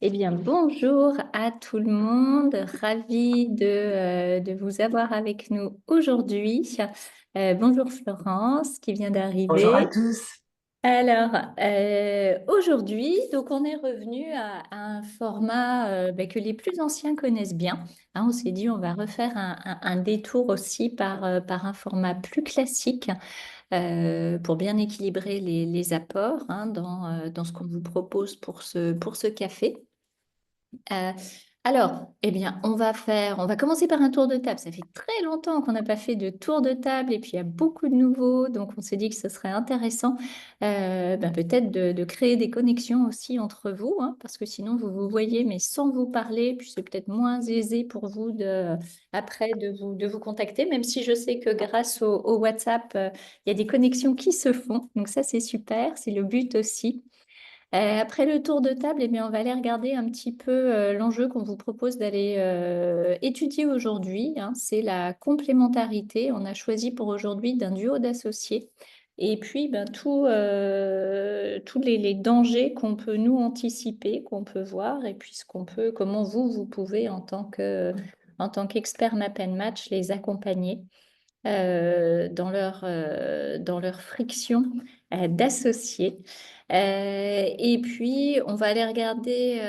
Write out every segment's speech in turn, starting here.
Eh bien, bonjour à tout le monde. Ravie de vous avoir avec nous aujourd'hui. Bonjour Florence qui vient Bonjour à d'arriver. tous. Alors, aujourd'hui, donc on est revenu à un format que les plus anciens connaissent bien. Hein, on s'est dit on va refaire un détour aussi par un format plus classique pour bien équilibrer les apports hein, dans ce qu'on vous propose pour ce café. Euh, alors, eh bien, on va commencer par un tour de table. Ça fait très longtemps qu'on n'a pas fait de tour de table et puis il y a beaucoup de nouveaux, donc on s'est dit que ce serait intéressant peut-être de créer des connexions aussi entre vous, hein, parce que sinon vous vous voyez mais sans vous parler, puis c'est peut-être moins aisé pour vous après de vous contacter, même si je sais que grâce au WhatsApp, il y a des connexions qui se font, donc ça c'est super, c'est le but aussi. Après le tour de table, eh bien, on va aller regarder un petit peu l'enjeu qu'on vous propose d'aller étudier aujourd'hui, hein. C'est la complémentarité. On a choisi pour aujourd'hui d'un duo d'associés. Et puis, tous les dangers qu'on peut nous anticiper, qu'on peut voir, et puis comment vous pouvez, en tant qu'expert Map and Match, les accompagner dans leur friction d'associés. Et puis, on va aller regarder,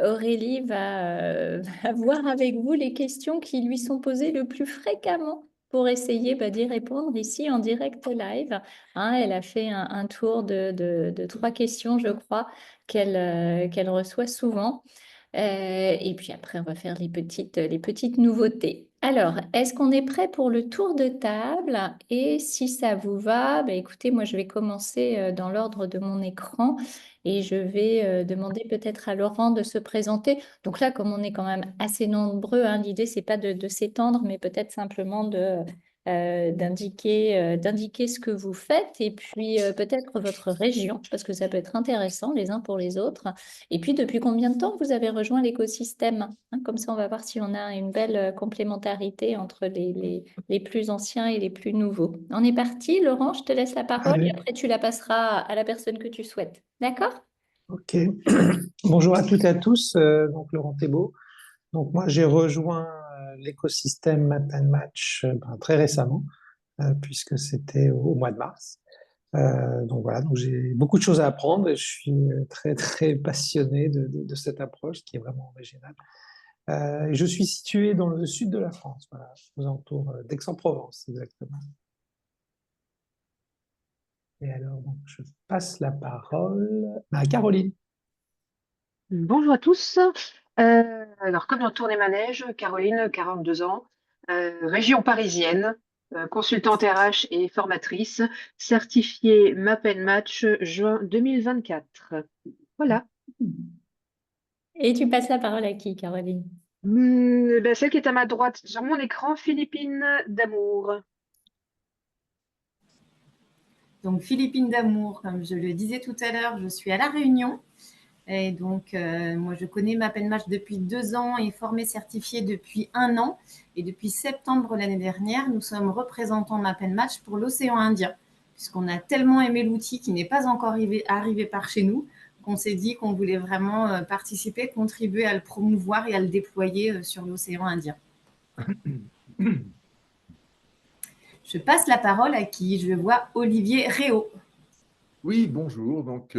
Aurélie va voir avec vous les questions qui lui sont posées le plus fréquemment pour essayer d'y répondre ici en direct live. Hein, elle a fait un tour de trois questions, je crois, qu'elle reçoit souvent. Et puis après, on va faire les petites nouveautés. Alors, est-ce qu'on est prêt pour le tour de table? Et si ça vous va, écoutez, moi, je vais commencer dans l'ordre de mon écran et je vais demander peut-être à Laurent de se présenter. Donc là, comme on est quand même assez nombreux, hein, l'idée, c'est pas de s'étendre, mais peut-être simplement d'indiquer ce que vous faites et puis peut-être votre région, parce que ça peut être intéressant les uns pour les autres. Et puis, depuis combien de temps vous avez rejoint l'écosystème? Hein, comme ça, on va voir si on a une belle complémentarité entre les plus anciens et les plus nouveaux. On est parti, Laurent, je te laisse la parole et Allez, après tu la passeras à la personne que tu souhaites. D'accord? ok. Bonjour à toutes et à tous. Donc Laurent Thébault. Donc moi j'ai rejoint l'écosystème Map and Match très récemment, puisque c'était au mois de mars. Donc voilà, donc j'ai beaucoup de choses à apprendre et je suis très très passionné de cette approche qui est vraiment originale. Et je suis situé dans le sud de la France, voilà, aux alentours d'Aix-en-Provence exactement. Et alors donc je passe la parole à Caroline. Bonjour à tous. Alors, comme dans Tour des manèges, Caroline, 42 ans, région parisienne, consultante RH et formatrice, certifiée Map and Match juin 2024. Voilà. Et tu passes la parole à qui, Caroline? Celle qui est à ma droite sur mon écran, Philippine d'amour. Donc, Philippine d'amour, comme je le disais tout à l'heure, je suis à La Réunion. Et donc, moi, je connais ma Match depuis 2 ans et formée certifiée depuis 1 an. Et depuis septembre l'année dernière, nous sommes représentants ma Match pour l'océan Indien, puisqu'on a tellement aimé l'outil qui n'est pas encore arrivé par chez nous, qu'on s'est dit qu'on voulait vraiment participer, contribuer à le promouvoir et à le déployer sur l'océan Indien. Je passe la parole à qui? Je vois Olivier Réau. Oui, bonjour. Donc,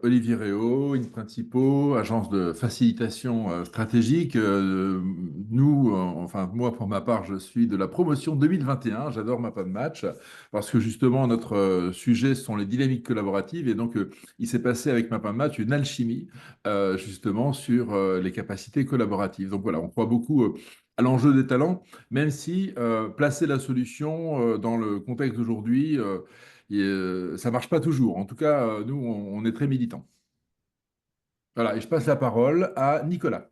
Olivier Réau, InPrincipo, agence de facilitation stratégique. Nous, enfin, moi, pour ma part, je suis de la promotion 2021. J'adore ma match parce que justement, notre sujet sont les dynamiques collaboratives. Et donc, il s'est passé avec ma match une alchimie, justement, sur les capacités collaboratives. Donc, voilà, on croit beaucoup à l'enjeu des talents, même si placer la solution dans le contexte d'aujourd'hui, ça marche pas toujours. En tout cas, nous, on est très militants. Voilà, et je passe la parole à Nicolas.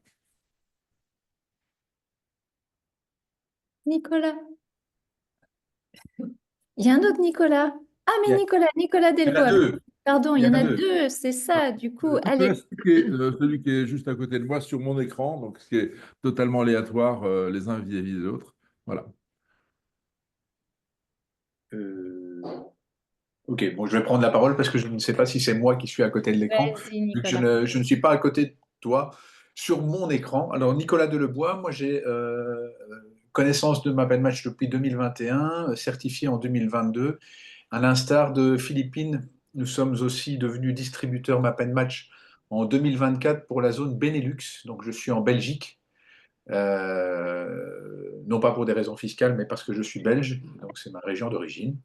Nicolas. Il y a un autre Nicolas. Ah, Il y mais a- Nicolas il y en a Delpol. deux. Pardon, il Il y y en en a a deux. deux, c'est ça, du coup. Nicolas, Allez. celui qui est juste à côté de moi sur mon écran, donc ce qui est totalement aléatoire les uns vis-à-vis des autres. Voilà. Euh, Ok, bon, je vais prendre la parole parce que je ne sais pas si c'est moi qui suis à côté de l'écran. Vas-y, Vu que je Nicolas. ne, je ne suis pas à côté toi sur mon écran. Alors, Nicolas Delebois, moi j'ai connaissance de Map and Match depuis 2021, certifié en 2022. À l'instar de Philippines, nous sommes aussi devenus distributeurs Map and Match en 2024 pour la zone Benelux. Donc, je suis en Belgique. Non pas pour des raisons fiscales, mais parce que je suis belge, donc c'est ma région d'origine.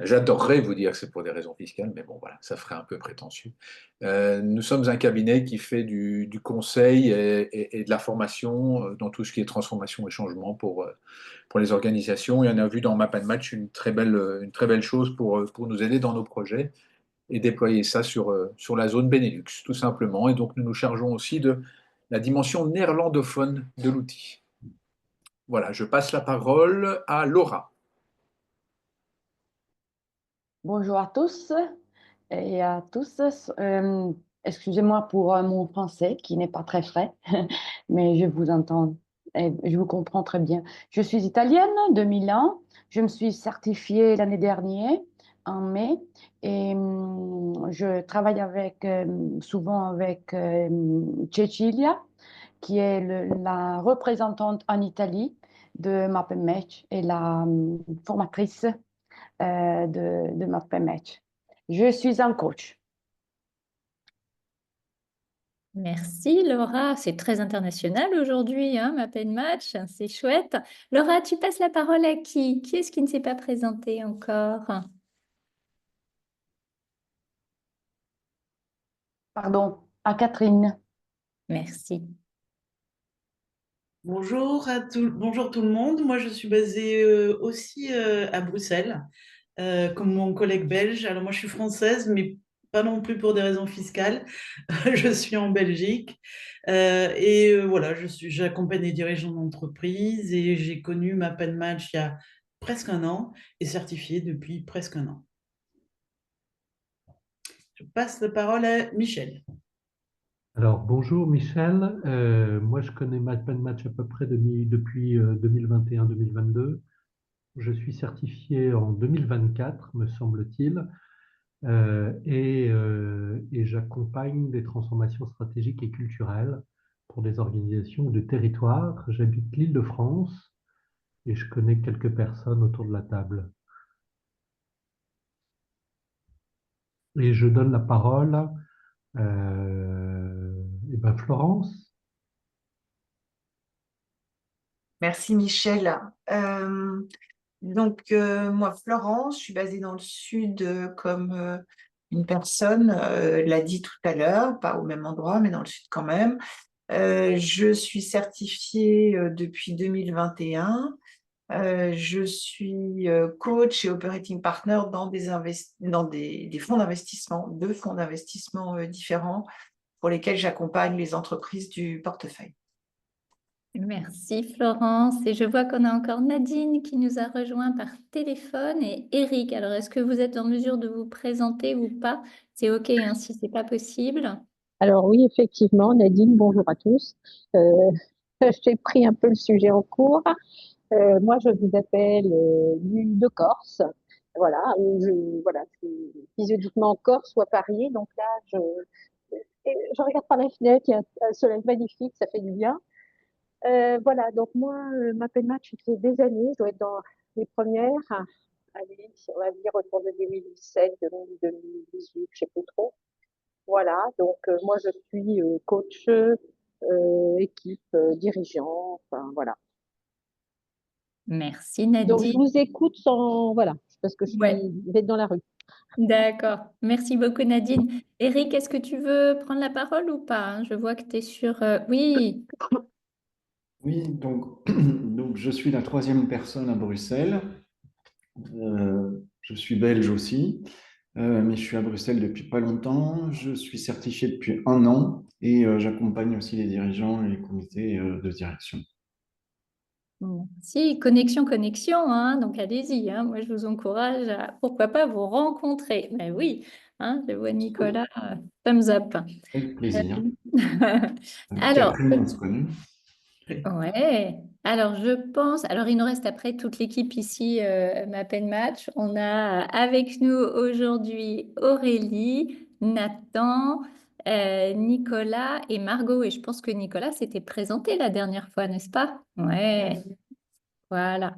J'adorerais vous dire que c'est pour des raisons fiscales, mais bon, voilà, ça ferait un peu prétentieux. Nous sommes un cabinet qui fait du conseil et de la formation dans tout ce qui est transformation et changement pour les organisations. Et on a vu dans Map and Match une très belle chose pour nous aider dans nos projets et déployer ça sur la zone Benelux, tout simplement. Et donc, nous nous chargeons aussi de la dimension néerlandophone de l'outil. Voilà, je passe la parole à Laura. Bonjour à tous et à tous. Excusez-moi pour mon français qui n'est pas très frais, mais je vous entends et je vous comprends très bien. Je suis italienne de Milan. Je me suis certifiée l'année dernière, en mai, et je travaille souvent avec Cecilia, qui est la représentante en Italie de MapMatch et la formatrice de MapMatch. Je suis un coach. Merci Laura, c'est très international aujourd'hui, hein, Map and Match, c'est chouette. Laura, tu passes la parole à qui? Qui est-ce qui ne s'est pas présenté encore? Pardon, à Catherine. Merci. Bonjour tout le monde. Moi, je suis basée aussi à Bruxelles, comme mon collègue belge. Alors moi, je suis française, mais pas non plus pour des raisons fiscales. Je suis en Belgique voilà, j'accompagne les dirigeants d'entreprise et j'ai connu Map and Match il y a presque un an et certifié depuis presque un an. Je passe la parole à Michel. Alors, bonjour Michel. Moi, je connais Map and Match à peu près depuis 2021-2022. Je suis certifié en 2024, me semble-t-il, et j'accompagne des transformations stratégiques et culturelles pour des organisations de territoire. J'habite l'Île-de-France et je connais quelques personnes autour de la table. Et je donne la parole Florence. Merci Michel. Moi, Florence, je suis basée dans le sud comme une personne l'a dit tout à l'heure, pas au même endroit, mais dans le sud quand même. Je suis certifiée depuis 2021. Je suis coach et operating partner dans des fonds d'investissement, deux fonds d'investissement différents pour lesquels j'accompagne les entreprises du portefeuille. Merci Florence. Et je vois qu'on a encore Nadine qui nous a rejoint par téléphone et Eric. Alors, est-ce que vous êtes en mesure de vous présenter ou pas? C'est OK, hein, si c'est pas possible. Alors oui, effectivement, Nadine, bonjour à tous. J'ai pris un peu le sujet en cours. Moi, je vous appelle de Corse. Voilà, je suis physiquement corse ou à Paris. Donc là, je regarde par la fenêtre, il y a un soleil magnifique, ça fait du bien. Voilà, donc moi, ma peine match, c'est des années, je dois être dans les premières. Allez, on va dire autour de 2017, 2018, je sais plus trop. Voilà, donc moi je suis coach, équipe, dirigeant, enfin voilà. Merci Donc je Nadine. vous écoute voilà, parce que je Ouais. vais être dans la rue. D'accord. Merci beaucoup Nadine. Eric, est-ce que tu veux prendre la parole ou pas, hein? Je vois que tu es sur... Oui. Oui, donc je suis la troisième personne à Bruxelles. Je suis belge aussi, mais je suis à Bruxelles depuis pas longtemps. Je suis certifié depuis un an et j'accompagne aussi les dirigeants et les comités de direction. Si, connexion, hein, donc allez-y, hein, moi je vous encourage à, pourquoi pas, vous rencontrer. Mais oui, hein, je vois Nicolas, thumbs up. Avec plaisir. Alors, Catherine, on se connaît. ouais, alors je pense, alors il nous reste après toute l'équipe ici, Map and Match. On a avec nous aujourd'hui Aurélie, Nathan, Nicolas et Margot. Et je pense que Nicolas s'était présenté la dernière fois, n'est-ce pas? Ouais, voilà.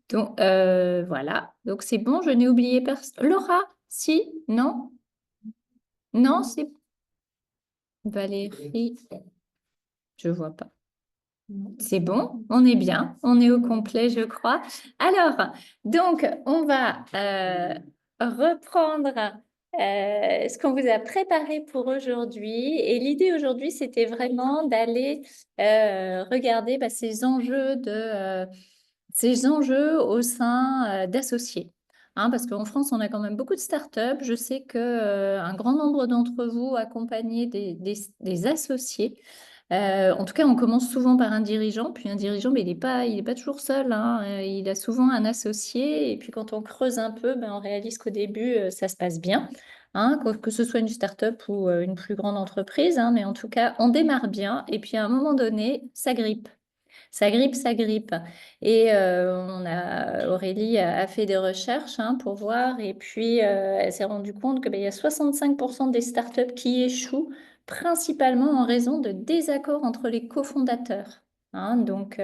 Donc, voilà. Donc, c'est bon, je n'ai oublié personne. Laura, si? Non? Non, c'est Valérie. Je vois pas. C'est bon, on est bien, on est au complet, je crois. Alors, donc, on va reprendre ce qu'on vous a préparé pour aujourd'hui. Et l'idée aujourd'hui, c'était vraiment d'aller regarder ces enjeux au sein d'associés. Hein, parce qu'en France, on a quand même beaucoup de startups. Je sais qu'un grand nombre d'entre vous accompagnez des associés. En tout cas, on commence souvent par un dirigeant, puis un dirigeant, mais il est pas toujours seul, hein. Il a souvent un associé, et puis quand on creuse un peu, ben, on réalise qu'au début, ça se passe bien, hein, que ce soit une start-up ou une plus grande entreprise, hein, mais en tout cas, on démarre bien, et puis à un moment donné, ça grippe. Ça grippe, ça grippe. Et Aurélie a fait des recherches, hein, pour voir, et puis elle s'est rendue compte qu'il y a 65% des startups qui échouent, principalement en raison de désaccords entre les cofondateurs. Hein. Donc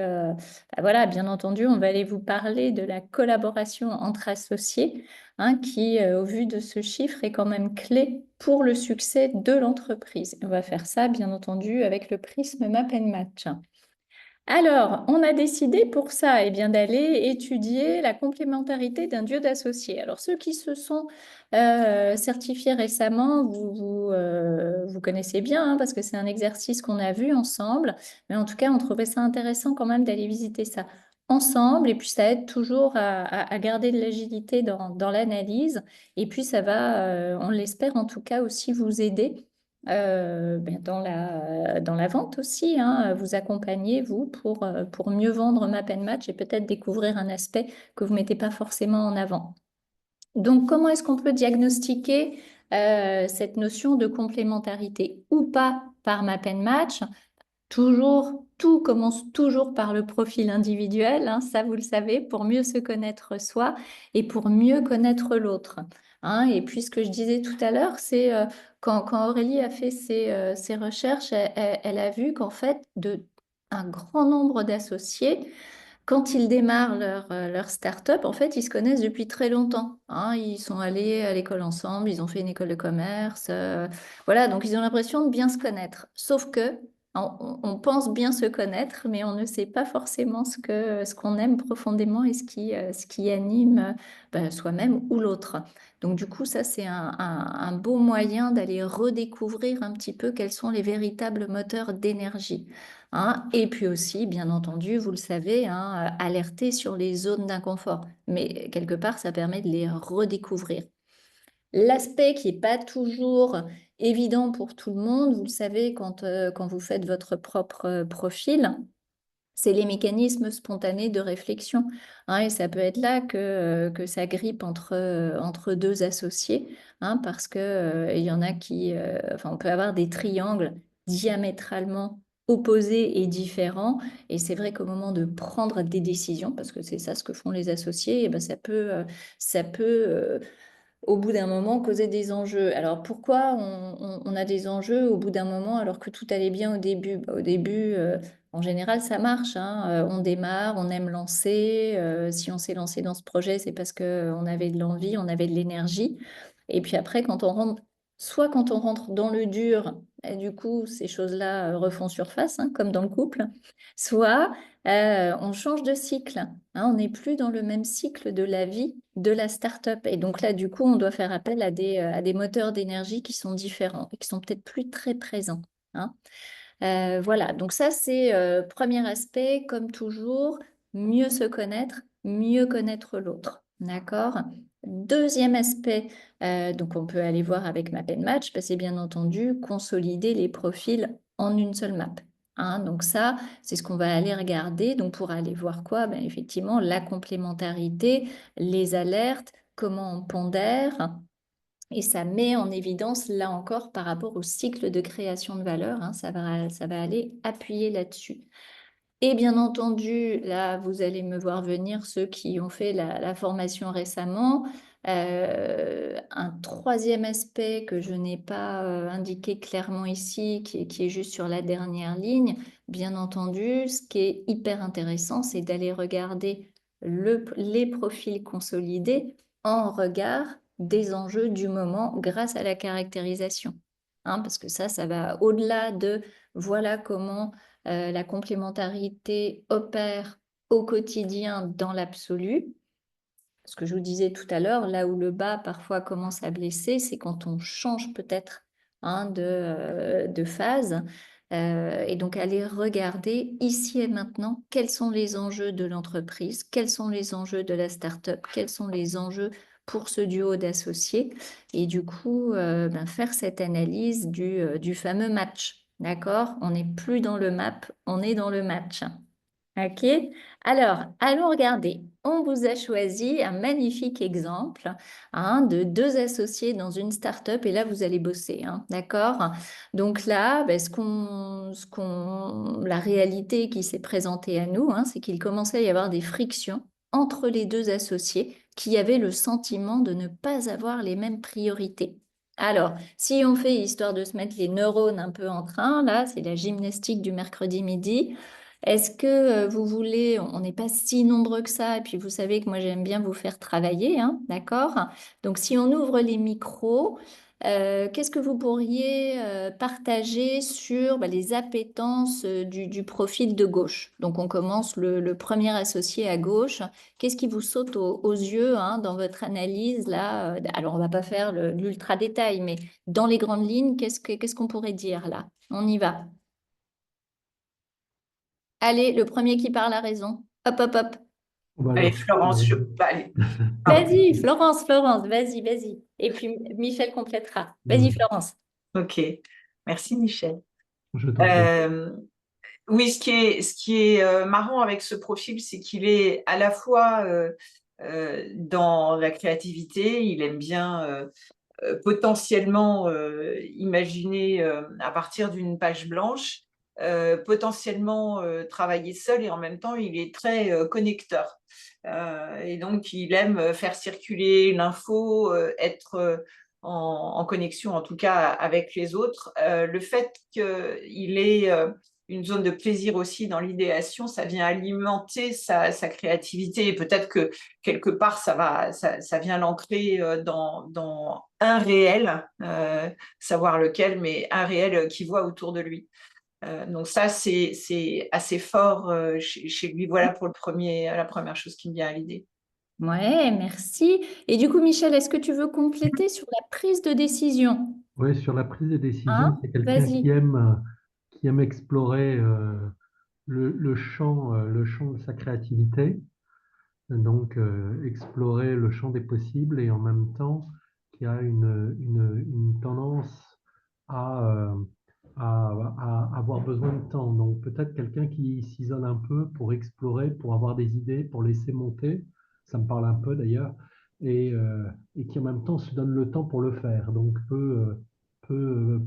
voilà, bien entendu, on va aller vous parler de la collaboration entre associés, hein, qui, au vu de ce chiffre, est quand même clé pour le succès de l'entreprise. On va faire ça, bien entendu, avec le prisme Map and Match. Alors, on a décidé pour ça, eh bien, d'aller étudier la complémentarité d'un duo d'associés. Alors, ceux qui se sont certifiés récemment, vous connaissez bien, hein, parce que c'est un exercice qu'on a vu ensemble. Mais en tout cas, on trouvait ça intéressant quand même d'aller visiter ça ensemble. Et puis, ça aide toujours à garder de l'agilité dans l'analyse. Et puis, ça va, on l'espère en tout cas, aussi vous aider dans la vente aussi, hein, vous accompagner, vous, pour mieux vendre Map and Match et peut-être découvrir un aspect que vous ne mettez pas forcément en avant. Donc, comment est-ce qu'on peut diagnostiquer cette notion de complémentarité ou pas par Map and Match? Tout commence toujours par le profil individuel, hein, ça vous le savez, pour mieux se connaître soi et pour mieux connaître l'autre. Hein. Et puis ce que je disais tout à l'heure, c'est quand Aurélie a fait ses recherches, elle a vu qu'en fait, un grand nombre d'associés, quand ils démarrent leur start-up, en fait, ils se connaissent depuis très longtemps. Hein. Ils sont allés à l'école ensemble, ils ont fait une école de commerce. Voilà, donc ils ont l'impression de bien se connaître. Sauf que on pense bien se connaître, mais on ne sait pas forcément ce qu'on aime profondément et ce qui anime soi-même ou l'autre. Donc du coup, ça, c'est un beau moyen d'aller redécouvrir un petit peu quels sont les véritables moteurs d'énergie. Hein. Et puis aussi, bien entendu, vous le savez, hein, alerter sur les zones d'inconfort. Mais quelque part, ça permet de les redécouvrir. L'aspect qui n'est pas toujours évident pour tout le monde, vous le savez, quand vous faites votre propre profil, c'est les mécanismes spontanés de réflexion. Hein, et ça peut être là que ça grippe entre deux associés, hein, parce que, il y en a on peut avoir des triangles diamétralement opposés et différents. Et c'est vrai qu'au moment de prendre des décisions, parce que c'est ça ce que font les associés, et ben ça peut au bout d'un moment, causer des enjeux. Alors pourquoi on a des enjeux au bout d'un moment alors que tout allait bien au début? Au début, en général, ça marche, hein. On démarre, on aime lancer. Si on s'est lancé dans ce projet, c'est parce qu'on avait de l'envie, on avait de l'énergie. Et puis après, soit quand on rentre dans le dur, et du coup, ces choses-là refont surface, hein, comme dans le couple, soit on change de cycle. Hein, on n'est plus dans le même cycle de la vie de la start-up. Et donc là, du coup, on doit faire appel à des moteurs d'énergie qui sont différents et qui sont peut-être plus très présents. Hein. Voilà, donc ça, c'est premier aspect, comme toujours, mieux se connaître, mieux connaître l'autre. D'accord? Deuxième aspect, donc on peut aller voir avec Map and Match, c'est bien entendu consolider les profils en une seule map. Hein, donc ça, c'est ce qu'on va aller regarder. Donc pour aller voir quoi? Ben, effectivement, la complémentarité, les alertes, comment on pondère. Et ça met en évidence, là encore, par rapport au cycle de création de valeur, hein, ça va aller appuyer là-dessus. Et bien entendu, là, vous allez me voir venir, ceux qui ont fait la formation récemment, Un troisième aspect que je n'ai pas indiqué clairement ici, qui est juste sur la dernière ligne, bien entendu, ce qui est hyper intéressant, c'est d'aller regarder les profils consolidés en regard des enjeux du moment grâce à la caractérisation. Hein, parce que ça va au-delà de voilà comment la complémentarité opère au quotidien dans l'absolu. Ce que je vous disais tout à l'heure, là où le bas parfois commence à blesser, c'est quand on change peut-être de phase. Et donc aller regarder ici et maintenant quels sont les enjeux de l'entreprise, quels sont les enjeux de la start-up, quels sont les enjeux pour ce duo d'associés. Et du coup, faire cette analyse du fameux match. D'accord? On n'est plus dans le map, on est dans le match. Ok, alors allons regarder. On vous a choisi un magnifique exemple de deux associés dans une start-up et là vous allez bosser, d'accord? Donc là, la réalité qui s'est présentée à nous, c'est qu'il commençait à y avoir des frictions entre les deux associés qui avaient le sentiment de ne pas avoir les mêmes priorités. Alors, si on fait histoire de se mettre les neurones un peu en train, là, c'est la gymnastique du mercredi midi. Est-ce que vous voulez, on n'est pas si nombreux que ça, et puis vous savez que moi j'aime bien vous faire travailler, d'accord? Donc si on ouvre les micros, qu'est-ce que vous pourriez partager sur les appétences du profil de gauche? Donc on commence le premier associé à gauche. Qu'est-ce qui vous saute aux yeux dans votre analyse là? Alors on va pas faire l'ultra détail, mais dans les grandes lignes, qu'est-ce qu'on pourrait dire là? On y va. Allez, le premier qui parle a raison. Hop, hop, hop. Bah Allez, alors, Florence, allez. Vas-y, Florence, vas-y, vas-y. Et puis Michel complétera. Vas-y, Florence. Ok, merci Michel. je t'en prie. Oui, ce qui est marrant avec ce profil, c'est qu'il est à la fois dans la créativité, il aime bien potentiellement imaginer à partir d'une page blanche, potentiellement travailler seul et en même temps, il est très connecteur. Et donc, il aime faire circuler l'info, être en connexion en tout cas avec les autres. Le fait qu'il ait une zone de plaisir aussi dans l'idéation, ça vient alimenter sa créativité et peut-être que quelque part, ça vient l'ancrer dans un réel, savoir lequel, mais un réel qui voit autour de lui. Donc ça, c'est assez fort chez lui. Voilà pour la première chose qui me vient à l'idée. Ouais, merci. Et du coup, Michel, est-ce que tu veux compléter sur la prise de décision? Oui, sur la prise de décision, c'est quelqu'un Vas-y. qui aime explorer le champ de sa créativité, donc explorer le champ des possibles et en même temps qui a une tendance à, euh, à avoir besoin de temps. Donc peut-être quelqu'un qui s'isole un peu pour explorer, pour avoir des idées, pour laisser monter, ça me parle un peu d'ailleurs, et qui en même temps se donne le temps pour le faire. Donc peut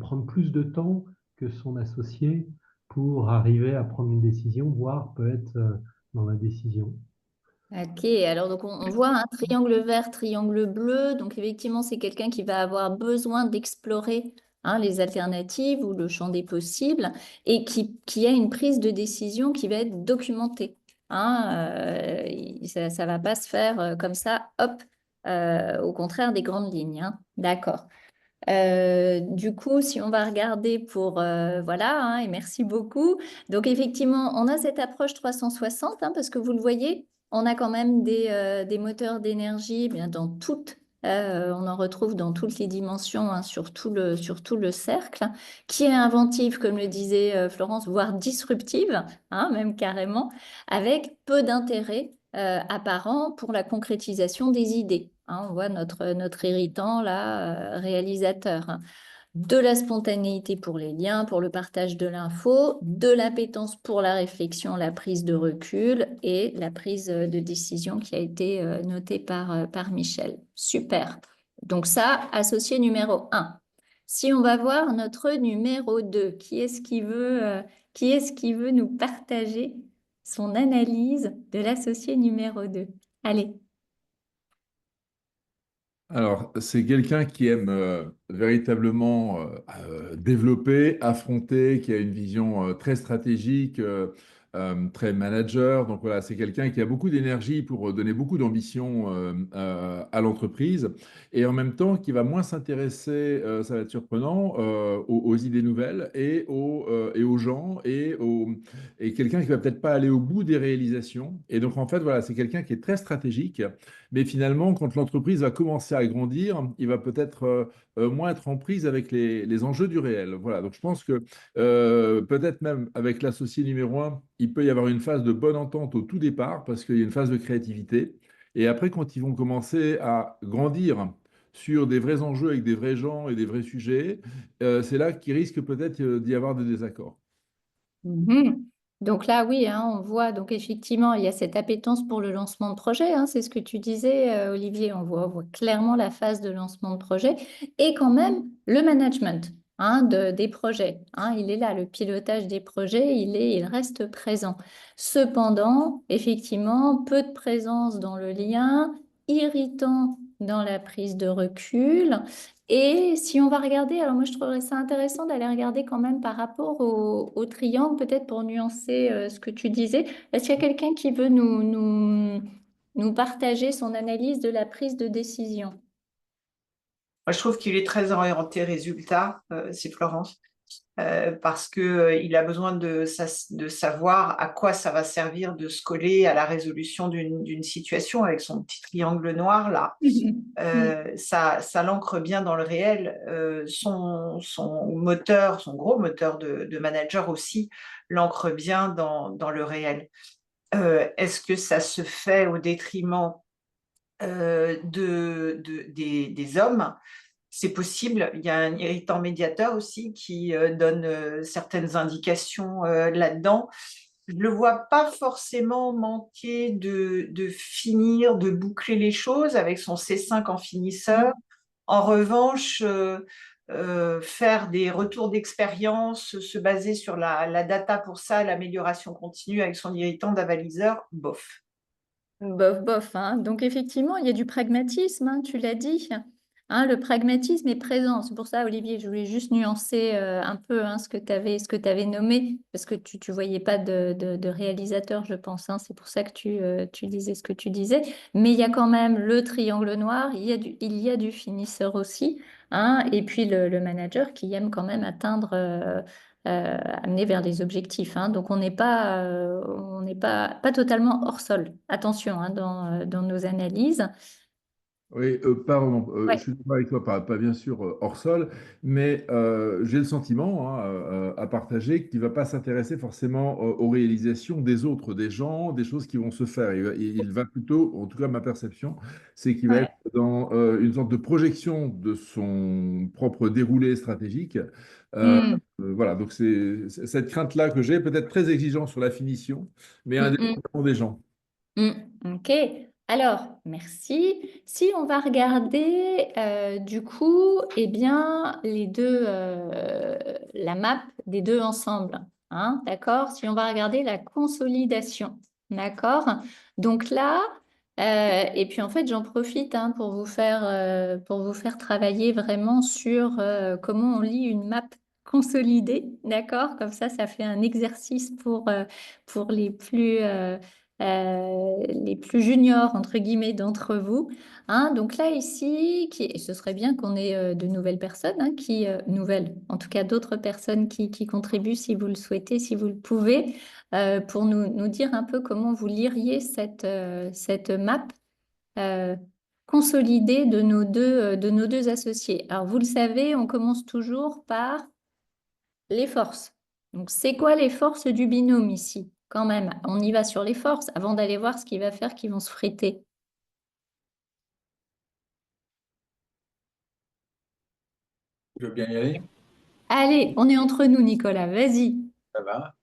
prendre plus de temps que son associé pour arriver à prendre une décision, voire peut être dans la décision. Ok, alors donc on voit un triangle vert, triangle bleu. Donc effectivement, c'est quelqu'un qui va avoir besoin d'explorer les alternatives ou le champ des possibles et qui a une prise de décision qui va être documentée. Ça ne va pas se faire comme ça, hop, au contraire des grandes lignes. D'accord. Du coup, si on va regarder pour... voilà, et merci beaucoup. Donc, effectivement, on a cette approche 360, parce que vous le voyez, on a quand même des moteurs d'énergie bien dans toutes, on en retrouve dans toutes les dimensions, sur tout le cercle, qui est inventive, comme le disait Florence, voire disruptive, même carrément, avec peu d'intérêt apparent pour la concrétisation des idées. On voit notre irritant là, réalisateur. De la spontanéité pour les liens, pour le partage de l'info, de l'appétence pour la réflexion, la prise de recul et la prise de décision qui a été notée par Michel. Super. Donc ça, associé numéro 1. Si on va voir notre numéro 2, qui est-ce qui veut nous partager son analyse de l'associé numéro 2? Allez. Alors, c'est quelqu'un qui aime véritablement développer, affronter, qui a une vision très stratégique, très manager. Donc voilà, c'est quelqu'un qui a beaucoup d'énergie pour donner beaucoup d'ambition à l'entreprise et en même temps qui va moins s'intéresser, ça va être surprenant, aux idées nouvelles et aux gens et quelqu'un qui va peut-être pas aller au bout des réalisations. Et donc en fait, voilà, c'est quelqu'un qui est très stratégique. Mais finalement, quand l'entreprise va commencer à grandir, il va peut-être moins être en prise avec les enjeux du réel. Voilà, donc je pense que peut-être même avec l'associé numéro un, il peut y avoir une phase de bonne entente au tout départ parce qu'il y a une phase de créativité. Et après, quand ils vont commencer à grandir sur des vrais enjeux avec des vrais gens et des vrais sujets, c'est là qu'il risque peut-être d'y avoir des désaccords. Mhm. Donc là, oui, hein, on voit, donc effectivement, il y a cette appétence pour le lancement de projet, hein, c'est ce que tu disais, Olivier, on voit clairement la phase de lancement de projet et quand même le management, hein, des projets, hein, il est là, le pilotage des projets, il reste présent. Cependant, effectivement, peu de présence dans le lien, irritant dans la prise de recul. Et si on va regarder, alors moi je trouverais ça intéressant d'aller regarder quand même par rapport au triangle, peut-être pour nuancer ce que tu disais. Est-ce qu'il y a quelqu'un qui veut nous partager son analyse de la prise de décision? Moi, je trouve qu'il est très orienté résultat, c'est Florence, parce que il a besoin de savoir à quoi ça va servir de se coller à la résolution d'une situation avec son petit triangle noir là. Ça l'ancre bien dans le réel. Son moteur, son gros moteur de manager aussi, l'ancre bien dans le réel. Est-ce que ça se fait au détriment des hommes? C'est possible. Il y a un irritant médiateur aussi qui donne certaines indications là-dedans. Je ne le vois pas forcément manquer de finir, de boucler les choses avec son C5 en finisseur. En revanche, faire des retours d'expérience, se baser sur la data pour ça, l'amélioration continue avec son irritant d'avaliseur, bof. Bof, bof, hein. Donc effectivement, il y a du pragmatisme, hein, tu l'as dit. Hein, le pragmatisme est présent. C'est pour ça, Olivier, je voulais juste nuancer un peu hein, ce que tu avais nommé, parce que tu ne voyais pas de réalisateur, je pense. Hein. C'est pour ça que tu disais ce que tu disais. Mais il y a quand même le triangle noir, il y a du finisseur aussi, hein, et puis le manager qui aime quand même atteindre, amener vers les objectifs. Hein. Donc on n'est pas totalement hors sol. Attention hein, dans nos analyses. Oui, pardon, je Ouais. suis d'accord avec toi, pas bien sûr hors sol, mais j'ai le sentiment hein, à partager qu'il ne va pas s'intéresser forcément aux réalisations des autres, des gens, des choses qui vont se faire. Il va plutôt, en tout cas ma perception, c'est qu'il va être Ouais. dans une sorte de projection de son propre déroulé stratégique. Hmm. Voilà, donc c'est cette crainte-là que j'ai, peut-être très exigeant sur la finition, mais Hmm, hmm. indépendamment des gens. Hmm. Ok. Alors, merci. Si on va regarder du coup, eh bien, la map des deux ensemble, hein, d'accord? Si on va regarder la consolidation, d'accord? Donc là, et puis en fait, j'en profite hein, pour vous faire travailler vraiment sur comment on lit une map consolidée, d'accord? Comme ça fait un exercice pour les plus juniors, entre guillemets, d'entre vous. Hein. Donc là, ici, et ce serait bien qu'on ait de nouvelles personnes, hein, nouvelles, en tout cas d'autres personnes qui contribuent si vous le souhaitez, si vous le pouvez, pour nous dire un peu comment vous liriez cette map euh, consolidée de nos deux associés. Alors, vous le savez, on commence toujours par les forces. Donc, c'est quoi les forces du binôme ici? Quand même, on y va sur les forces avant d'aller voir ce qu'il va faire qu'ils vont se friter. Je veux bien y aller? Allez, on est entre nous, Nicolas, vas-y. Ça va.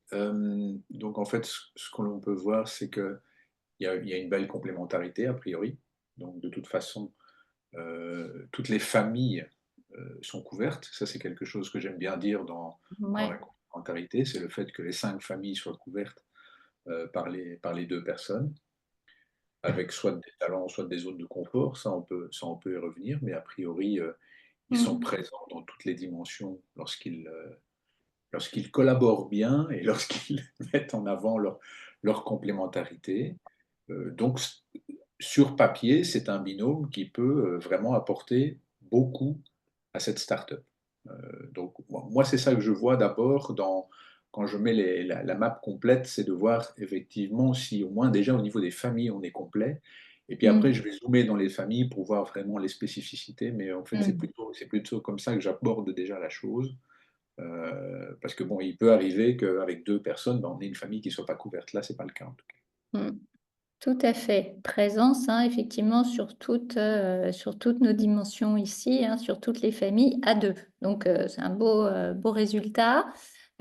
Donc en fait, ce que l'on peut voir, c'est qu'il y a une belle complémentarité a priori. Donc de toute façon, toutes les familles sont couvertes. Ça, c'est quelque chose que j'aime bien dire dans la Ouais. complémentarité, c'est le fait que les 5 familles soient couvertes par les deux personnes. avec soit des talents, soit des zones de confort. Ça, on peut y revenir, mais a priori, ils sont présents dans toutes les dimensions lorsqu'ils collaborent bien et lorsqu'ils mettent en avant leur complémentarité. Donc, sur papier, c'est un binôme qui peut vraiment apporter beaucoup à cette start-up. Donc, moi, c'est ça que je vois d'abord quand je mets la map complète, c'est de voir effectivement si au moins déjà au niveau des familles, on est complet. Et puis après, je vais zoomer dans les familles pour voir vraiment les spécificités. Mais en fait, c'est plutôt comme ça que j'aborde déjà la chose. Parce que bon, il peut arriver qu'avec deux personnes, ben, on ait une famille qui ne soit pas couverte. Là, ce n'est pas le cas en tout cas. Tout à fait. Présence, hein, effectivement, sur toutes nos dimensions ici, hein, sur toutes les familles à deux. Donc, c'est un beau résultat.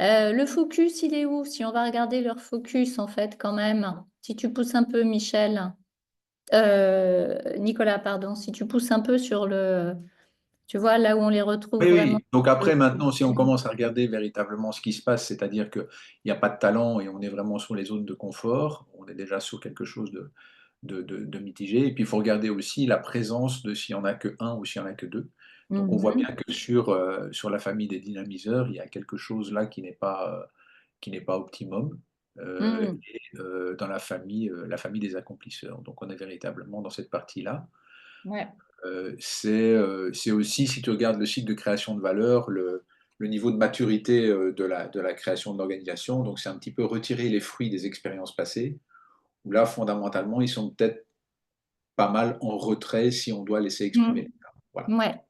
Le focus, il est où? Si on va regarder leur focus, en fait, quand même, si tu pousses un peu, Michel, Nicolas, pardon, si tu pousses un peu tu vois, là où on les retrouve Oui, vraiment. oui. Donc après, maintenant, si on commence à regarder véritablement ce qui se passe, c'est-à-dire qu'il n'y a pas de talent et on est vraiment sur les zones de confort, on est déjà sur quelque chose de mitigé. Et puis, il faut regarder aussi la présence de s'il n'y en a que un ou s'il n'y en a que deux. Donc, on voit bien que sur la famille des dynamiseurs, il y a quelque chose là qui n'est pas optimum. Et dans la famille des accomplisseurs. Donc, on est véritablement dans cette partie-là. Ouais. C'est aussi, si tu regardes le cycle de création de valeur, le niveau de maturité de la création de l'organisation. Donc, c'est un petit peu retirer les fruits des expériences passées, où là, fondamentalement, ils sont peut-être pas mal en retrait si on doit laisser exprimer. Voilà. Ouais.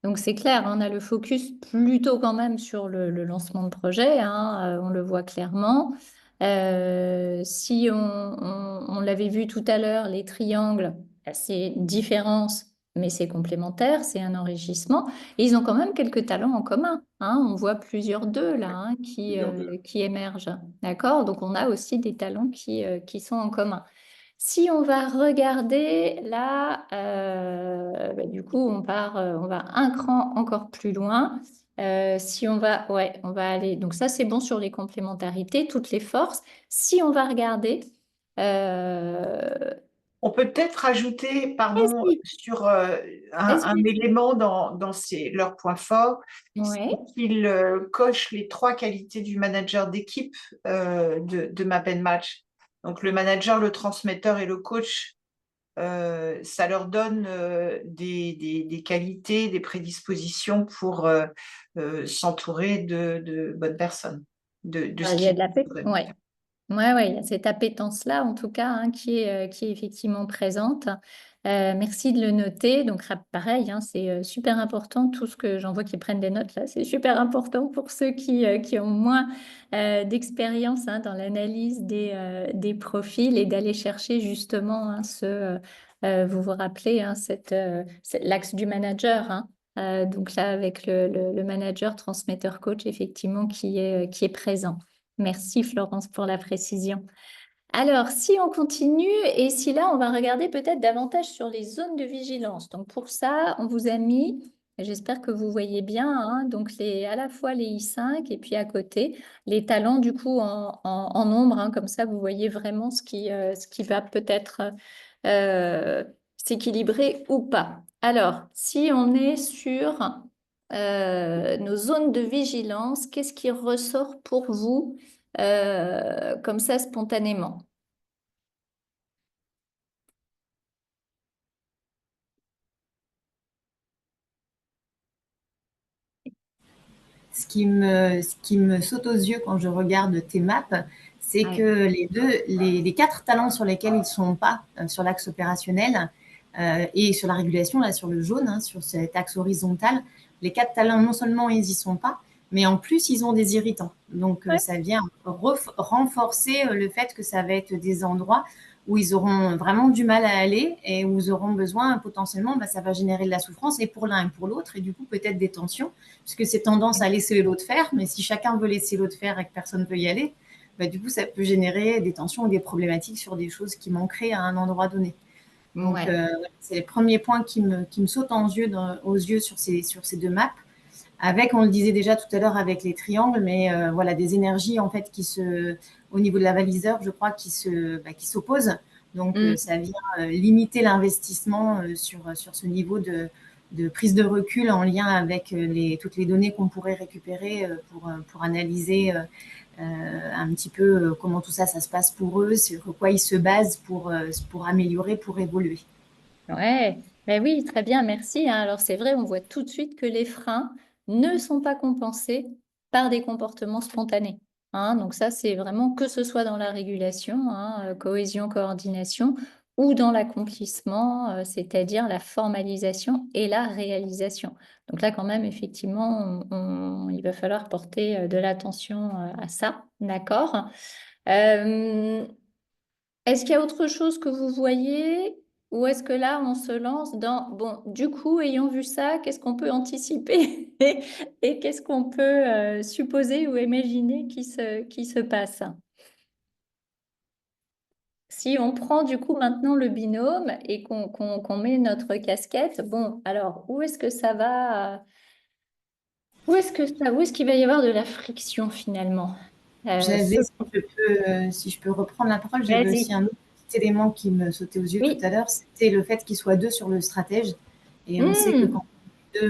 Donc c'est clair, on a le focus plutôt quand même sur le lancement de projet, hein, on le voit clairement. Si on l'avait vu tout à l'heure, les triangles, c'est différence, mais c'est complémentaire, c'est un enrichissement. Et ils ont quand même quelques talents en commun, hein. On voit plusieurs d'eux là, hein, qui émergent. D'accord? Donc on a aussi des talents qui sont en commun. Si on va regarder là, du coup, on va un cran encore plus loin. Si on va, ouais, on va aller. Donc ça, c'est bon sur les complémentarités, toutes les forces. Si on va regarder, euh, On peut peut-être ajouter, pardon, vas-y, sur un vas-y. élément dans leurs points forts, c'est Ouais, qu'ils cochent les trois qualités du manager d'équipe de Map and Match. Donc le manager, le transmetteur et le coach, ça leur donne des qualités, des prédispositions pour s'entourer de bonnes personnes, de ce il y a de qui la paix. est Ouais. Ouais, il y a cette appétence-là, en tout cas, hein, qui est effectivement présente. Merci de le noter. Donc, pareil, hein, c'est super important. Tout ce que j'en vois qui prennent des notes là, c'est super important pour ceux qui ont moins d'expérience, hein, dans l'analyse des profils et d'aller chercher justement, hein, vous vous rappelez, hein, c'est l'axe du manager, hein. Donc là, avec le manager, transmetteur, coach, effectivement, qui est présent. Merci Florence pour la précision. Alors, si on continue et si là, on va regarder peut-être davantage sur les zones de vigilance. Donc pour ça, on vous a mis, j'espère que vous voyez bien, hein, donc à la fois les I5 et puis à côté, les talents du coup en nombre, hein, comme ça, vous voyez vraiment ce qui va peut-être euh, s'équilibrer ou pas. Alors, si on est sur nos zones de vigilance, qu'est-ce qui ressort pour vous comme ça spontanément? Ce qui me saute aux yeux quand je regarde tes maps, c'est que les quatre talents sur lesquels ils ne sont pas sur l'axe opérationnel et sur la régulation, là, sur le jaune, hein, sur cet axe horizontal, les quatre talents, non seulement ils n'y sont pas, mais en plus, ils ont des irritants. Donc, ça vient renforcer le fait que ça va être des endroits où ils auront vraiment du mal à aller et où ils auront besoin, potentiellement, ça va générer de la souffrance et pour l'un et pour l'autre, et du coup, peut-être des tensions, puisque c'est tendance à laisser l'autre faire, mais si chacun veut laisser l'autre faire et que personne ne peut y aller, du coup, ça peut générer des tensions ou des problématiques sur des choses qui manqueraient à un endroit donné. Donc, c'est les premiers points qui me sautent aux yeux sur ces deux maps. Avec, on le disait déjà tout à l'heure avec les triangles, mais voilà, des énergies en fait au niveau de la baliseur, je crois, qui s'opposent. Donc, Mm. ça vient limiter l'investissement sur ce niveau de prise de recul en lien avec toutes les données qu'on pourrait récupérer pour analyser un petit peu comment tout ça, ça se passe pour eux, sur quoi ils se basent pour améliorer, pour évoluer. Ouais, ben oui, très bien, merci, hein. Alors c'est vrai, on voit tout de suite que les freins ne sont pas compensés par des comportements spontanés, hein. Donc ça, c'est vraiment que ce soit dans la régulation, hein, cohésion, coordination, ou dans l'accomplissement, c'est-à-dire la formalisation et la réalisation. Donc là, quand même, effectivement, il va falloir porter de l'attention à ça, d'accord? Euh, Est-ce qu'il y a autre chose que vous voyez ou est-ce que là, on se lance dans, bon, du coup, ayant vu ça, qu'est-ce qu'on peut anticiper et qu'est-ce qu'on peut supposer ou imaginer qui se passe? Si on prend du coup maintenant le binôme et qu'on met notre casquette, bon, alors où est-ce que ça va? Où est-ce qu'il va y avoir de la friction finalement? J'avais, si je peux reprendre la parole, j'avais aussi Vas-y. un autre petit élément qui me sautait aux yeux tout Oui. à l'heure, c'était le fait qu'ils soient deux sur le stratège. Et on sait que Hmm. quand on est deux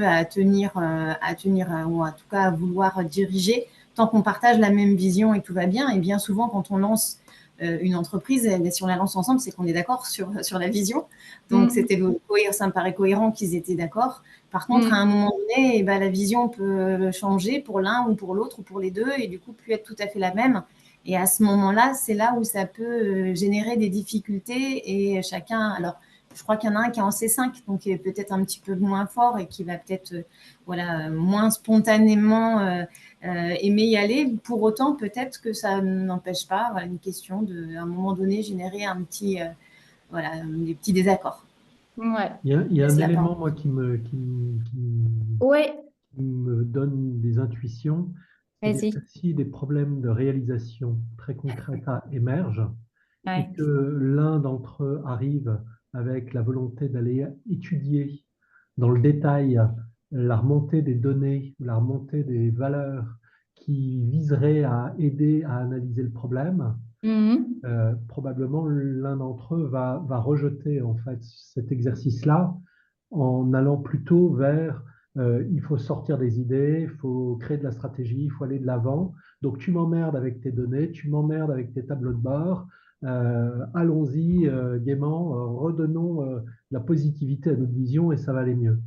ou en tout cas à vouloir diriger, tant qu'on partage la même vision et tout va bien, et bien souvent quand on lance une entreprise, si on la lance ensemble, c'est qu'on est d'accord sur la vision. Donc Hmm. ça me paraît cohérent qu'ils étaient d'accord. Par contre, à un Hmm. moment donné, eh ben, la vision peut changer pour l'un ou pour l'autre ou pour les deux et du coup plus être tout à fait la même. Et à ce moment-là, c'est là où ça peut générer des difficultés et chacun. Alors, je crois qu'il y en a un qui est en C5, donc qui est peut-être un petit peu moins fort et qui va peut-être voilà, moins spontanément aimer y aller. Pour autant, peut-être que ça n'empêche pas voilà, une question de, à un moment donné, générer voilà, des petits désaccords. Ouais. Il y a Laisse un la parole. élément, moi, Ouais. qui me donne des intuitions, c'est-à-dire Vas-y. que si des problèmes de réalisation très concrets émergent et Ouais. que l'un d'entre eux arrive avec la volonté d'aller étudier dans le détail la remontée des données, la remontée des valeurs qui viseraient à aider à analyser le problème, Mhm. probablement l'un d'entre eux va rejeter en fait cet exercice-là en allant plutôt vers il faut sortir des idées, il faut créer de la stratégie, il faut aller de l'avant. Donc tu m'emmerdes avec tes données, tu m'emmerdes avec tes tableaux de bord. Allons-y gaiement, redonnons la positivité à notre vision et ça va aller mieux.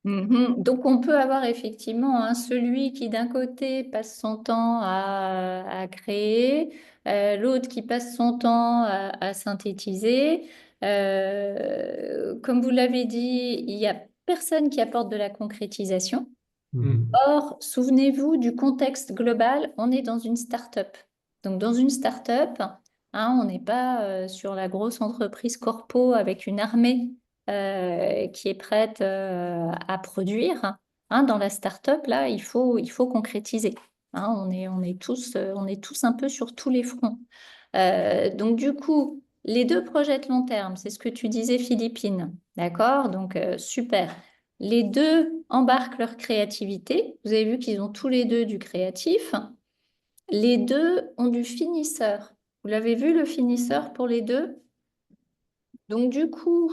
Mhm. Donc, on peut avoir effectivement hein, celui qui, d'un côté, passe son temps à créer, l'autre qui passe son temps à synthétiser. Comme vous l'avez dit, il n'y a personne qui apporte de la concrétisation. Mhm. Or, souvenez-vous du contexte global, on est dans une start-up. Donc, dans une start-up, hein, on n'est pas sur la grosse entreprise corpo avec une armée qui est prête à produire. Hein, dans la start-up, là, il faut concrétiser. Hein, on est tous un peu sur tous les fronts. Donc, du coup, les deux projets de long terme, c'est ce que tu disais, Philippine. D'accord? Donc, super. Les deux embarquent leur créativité. Vous avez vu qu'ils ont tous les deux du créatif. Les deux ont du finisseur. Vous l'avez vu, le finisseur pour les deux? Donc, du coup,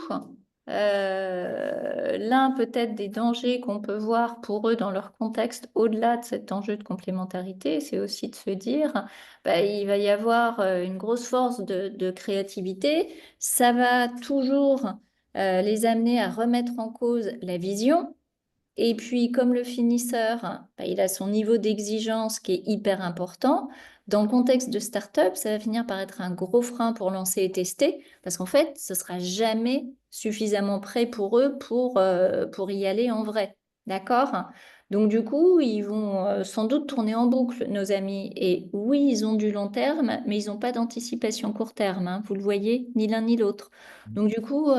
l'un peut-être des dangers qu'on peut voir pour eux dans leur contexte, au-delà de cet enjeu de complémentarité, c'est aussi de se dire, bah, il va y avoir une grosse force de créativité. Ça va toujours les amener à remettre en cause la vision. Et puis, comme le finisseur, bah, il a son niveau d'exigence qui est hyper important. Dans le contexte de start-up, ça va finir par être un gros frein pour lancer et tester, parce qu'en fait, ce sera jamais suffisamment prêt pour eux pour y aller en vrai. D'accord? Donc, du coup, ils vont sans doute tourner en boucle, nos amis. Et oui, ils ont du long terme, mais ils n'ont pas d'anticipation court terme, hein. Vous le voyez, ni l'un ni l'autre. Donc, du coup,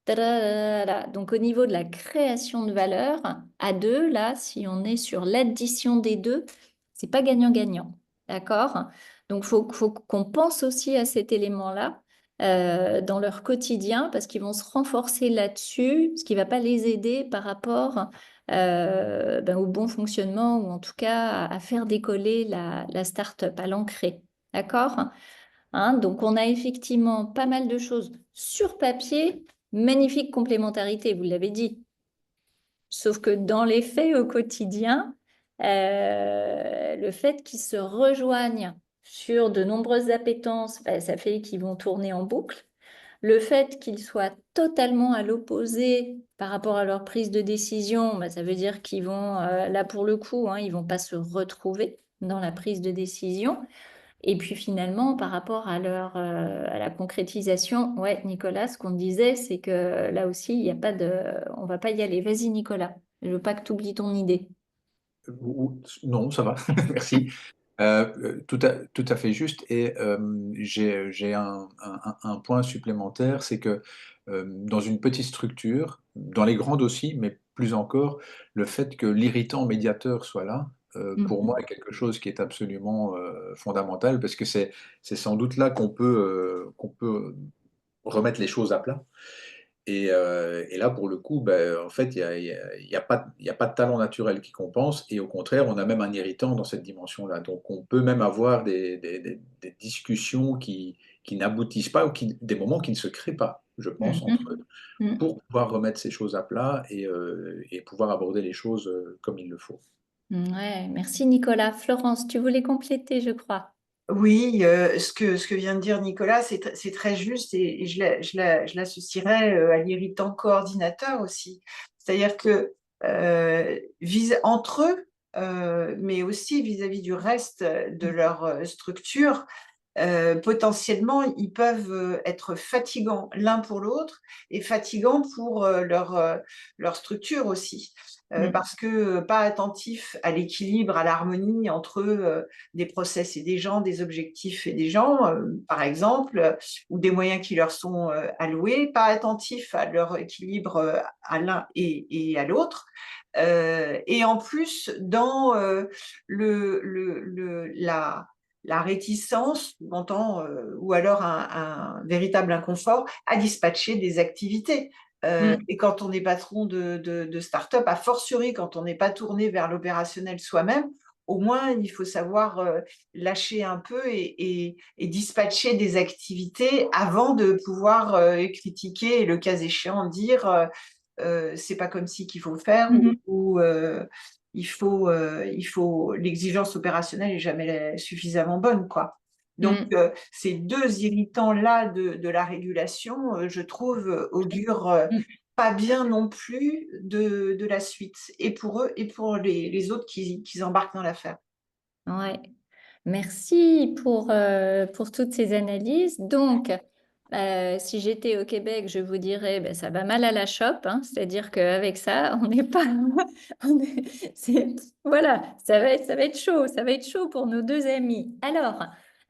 tadadadada. Donc, au niveau de la création de valeur, à deux, là, si on est sur l'addition des deux, c'est pas gagnant-gagnant. D'accord? Donc, faut qu'on pense aussi à cet élément-là dans leur quotidien parce qu'ils vont se renforcer là-dessus, ce qui va pas les aider par rapport ben, au bon fonctionnement ou en tout cas à faire décoller la start-up, à l'ancrer. D'accord? hein. Donc, on a effectivement pas mal de choses sur papier, magnifique complémentarité, vous l'avez dit. Sauf que dans les faits au quotidien, le fait qu'ils se rejoignent sur de nombreuses appétences, bah, ça fait qu'ils vont tourner en boucle. Le fait qu'ils soient totalement à l'opposé par rapport à leur prise de décision, bah, ça veut dire qu'ils vont, là pour le coup, hein, ils vont pas se retrouver dans la prise de décision. Et puis finalement, par rapport à à la concrétisation, ouais, Nicolas, ce qu'on disait, c'est que là aussi, il y a pas on va pas y aller. Vas-y, Nicolas. Je veux pas que tu oublies ton idée. Non, ça va, merci. Tout à fait juste. Et j'ai un point supplémentaire, c'est que dans une petite structure, dans les grands aussi, mais plus encore, le fait que l'irritant médiateur soit là, pour moi, est quelque chose qui est absolument fondamental, parce que c'est sans doute là qu'on peut remettre les choses à plat. Et là, pour le coup, ben, en fait, il y a pas de talent naturel qui compense, et au contraire, on a même un irritant dans cette dimension-là. Donc, on peut même avoir des discussions qui n'aboutissent pas, ou des moments qui ne se créent pas, je pense, entre eux, pour pouvoir remettre ces choses à plat et pouvoir aborder les choses comme il le faut. Ouais, merci Nicolas. Florence, tu voulais compléter, je crois. Oui, ce que vient de dire Nicolas, c'est très juste, et je l'associerais à l'irritant coordinateur aussi. C'est-à-dire que entre eux, mais aussi vis-à-vis du reste de leur structure, potentiellement, ils peuvent être fatigants l'un pour l'autre et fatigants pour leur structure aussi. Parce que pas attentifs à l'équilibre, à l'harmonie entre des process et des gens, des objectifs et des gens, par exemple, ou des moyens qui leur sont alloués, pas attentifs à leur équilibre à l'un et à l'autre. Et en plus, dans la réticence, ou alors un véritable inconfort à dispatcher des activités. Et quand on est patron de start-up, a fortiori quand on n'est pas tourné vers l'opérationnel soi-même, au moins il faut savoir lâcher un peu et dispatcher des activités avant de pouvoir critiquer et le cas échéant dire c'est pas comme ci qu'il faut faire, ou il faut l'exigence opérationnelle est jamais suffisamment bonne, quoi. Donc, ces deux irritants-là de la régulation, je trouve, augurent pas bien non plus de la suite, et pour eux et pour les autres qui embarquent dans l'affaire. Ouais. Merci pour toutes ces analyses. Donc, si j'étais au Québec, je vous dirais, ben, ça va mal à la chope, hein. C'est-à-dire qu'avec ça, on n'est pas, voilà, ça va être chaud, ça va être chaud pour nos deux amis. Alors,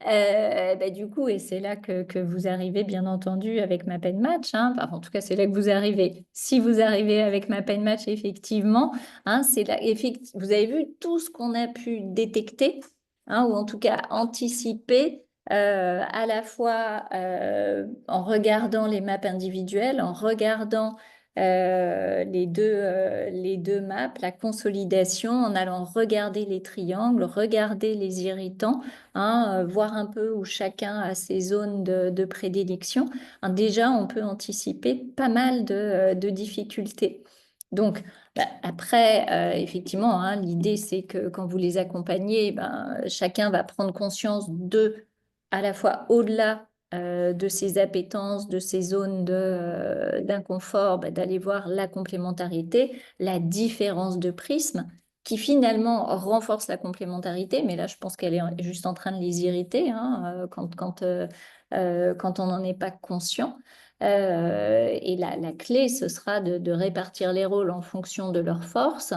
ben, du coup, et c'est là que vous arrivez, bien entendu, avec ma pen match, hein. Enfin, en tout cas, c'est là que vous arrivez. Si vous arrivez avec ma pen match, effectivement, hein, c'est là, vous avez vu tout ce qu'on a pu détecter, hein, ou en tout cas anticiper, à la fois en regardant les maps individuelles, en regardant les deux maps, la consolidation, en allant regarder les triangles, regarder les irritants, hein, voir un peu où chacun a ses zones de prédilection. Hein, déjà, on peut anticiper pas mal de difficultés. Donc, bah, après, effectivement, hein, l'idée, c'est que quand vous les accompagnez, ben, chacun va prendre conscience à la fois au-delà de ses appétences, de ses zones d'inconfort, ben, d'aller voir la complémentarité, la différence de prisme, qui finalement renforce la complémentarité, mais là, je pense qu'elle est juste en train de les irriter, hein, quand on n'en est pas conscient. Et la clé, ce sera de répartir les rôles en fonction de leurs forces,